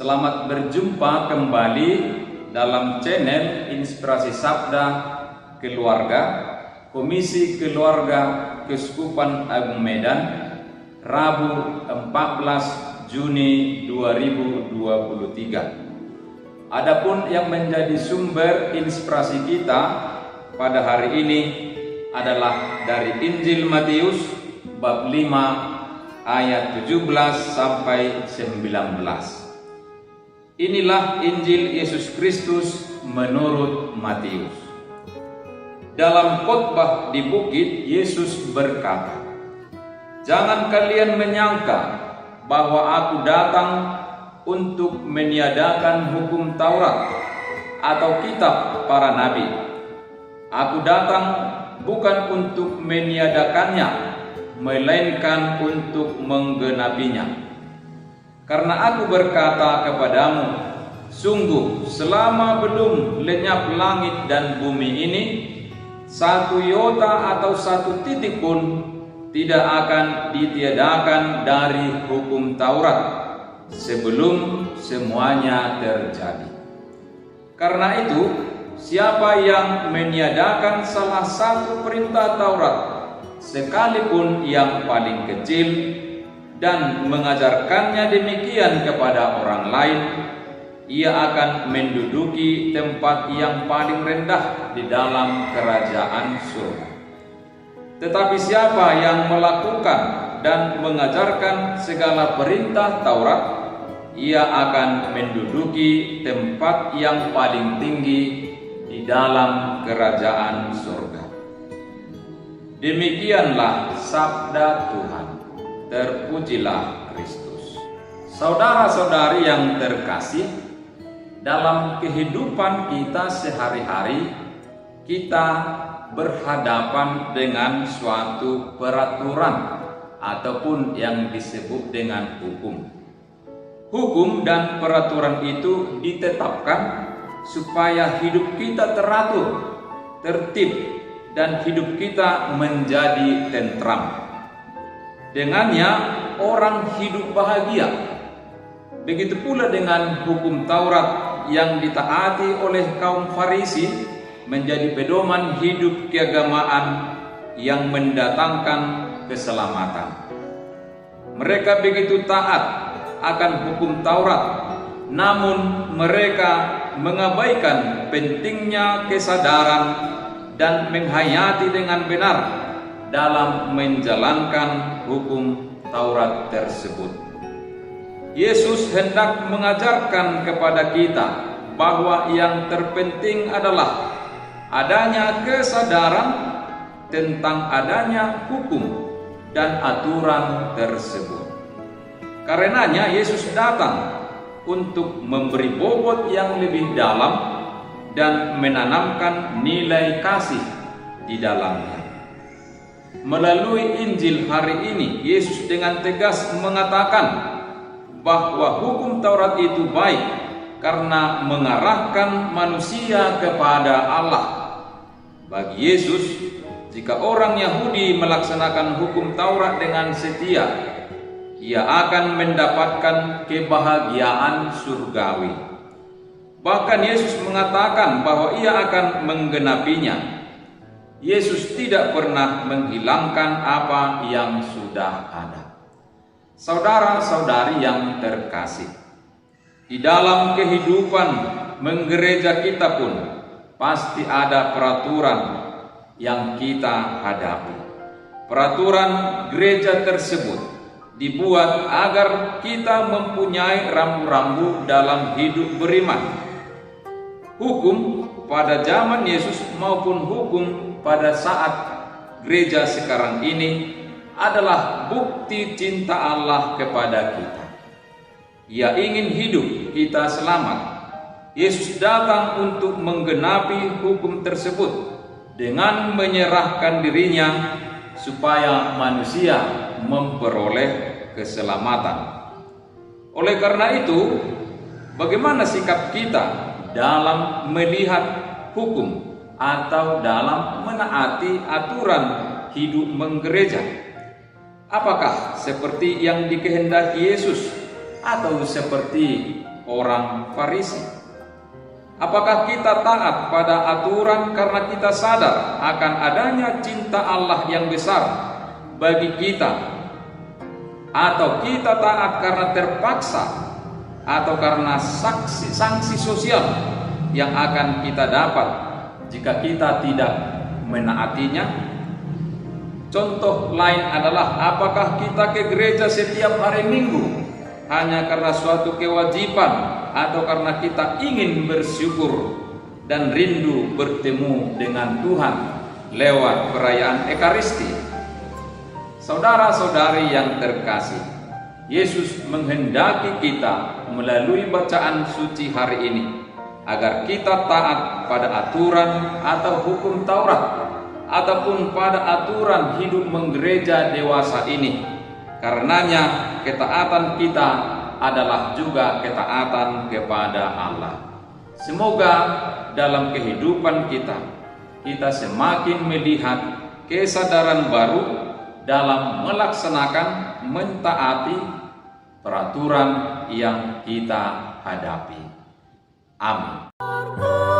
Selamat berjumpa kembali dalam channel Inspirasi Sabda Keluarga, Komisi Keluarga Keuskupan Agung Medan, Rabu 14 Juni 2023. Adapun yang menjadi sumber inspirasi kita pada hari ini adalah dari Injil Matius bab 5 ayat 17 sampai 19. Inilah Injil Yesus Kristus menurut Matius. Dalam khotbah di bukit, Yesus berkata, "Jangan kalian menyangka bahwa aku datang untuk meniadakan hukum Taurat atau kitab para nabi. Aku datang bukan untuk meniadakannya, melainkan untuk menggenapinya. Karena aku berkata kepadamu, sungguh selama belum lenyap langit dan bumi ini, satu iota atau satu titik pun tidak akan ditiadakan dari hukum Taurat sebelum semuanya terjadi. Karena itu, siapa yang meniadakan salah satu perintah Taurat, sekalipun yang paling kecil, dan mengajarkannya demikian kepada orang lain, ia akan menduduki tempat yang paling rendah di dalam kerajaan surga. Tetapi siapa yang melakukan dan mengajarkan segala perintah Taurat, ia akan menduduki tempat yang paling tinggi di dalam kerajaan surga." Demikianlah sabda Tuhan. Terpujilah Kristus. Saudara-saudari yang terkasih, dalam kehidupan kita sehari-hari, kita berhadapan dengan suatu peraturan ataupun yang disebut dengan hukum. Hukum dan peraturan itu ditetapkan supaya hidup kita teratur, tertib, dan hidup kita menjadi tentram. Dengannya orang hidup bahagia. Begitu pula dengan hukum Taurat yang ditaati oleh kaum Farisi menjadi pedoman hidup keagamaan yang mendatangkan keselamatan. Mereka begitu taat akan hukum Taurat, namun mereka mengabaikan pentingnya kesadaran dan menghayati dengan benar dalam menjalankan hukum Taurat tersebut. Yesus hendak mengajarkan kepada kita bahwa yang terpenting adalah adanya kesadaran tentang adanya hukum dan aturan tersebut. Karenanya Yesus datang untuk memberi bobot yang lebih dalam dan menanamkan nilai kasih di dalamnya. Melalui Injil hari ini, Yesus dengan tegas mengatakan bahwa hukum Taurat itu baik karena mengarahkan manusia kepada Allah. Bagi Yesus, jika orang Yahudi melaksanakan hukum Taurat dengan setia, ia akan mendapatkan kebahagiaan surgawi. Bahkan Yesus mengatakan bahwa ia akan menggenapinya. Yesus tidak pernah menghilangkan apa yang sudah ada. Saudara-saudari yang terkasih, di dalam kehidupan menggereja kita pun pasti ada peraturan yang kita hadapi. Peraturan gereja tersebut dibuat agar kita mempunyai rambu-rambu dalam hidup beriman. Hukum pada zaman Yesus maupun hukum pada saat gereja sekarang ini adalah bukti cinta Allah kepada kita. Ia ingin hidup kita selamat. Yesus datang untuk menggenapi hukum tersebut dengan menyerahkan dirinya supaya manusia memperoleh keselamatan. Oleh karena itu, bagaimana sikap kita dalam melihat hukum atau dalam menaati aturan hidup menggereja? Apakah seperti yang dikehendaki Yesus atau seperti orang Farisi? Apakah kita taat pada aturan karena kita sadar akan adanya cinta Allah yang besar bagi kita, atau kita taat karena terpaksa, atau karena sanksi sosial yang akan kita dapat jika kita tidak menaatinya? Contoh lain adalah, apakah kita ke gereja setiap hari Minggu hanya karena suatu kewajiban, atau karena kita ingin bersyukur dan rindu bertemu dengan Tuhan lewat perayaan Ekaristi? Saudara-saudari yang terkasih, Yesus menghendaki kita melalui bacaan suci hari ini agar kita taat pada aturan atau hukum Taurat, ataupun pada aturan hidup menggereja dewasa ini. Karenanya ketaatan kita adalah juga ketaatan kepada Allah. Semoga dalam kehidupan kita semakin melihat kesadaran baru dalam melaksanakan, mentaati peraturan yang kita hadapi. Amin.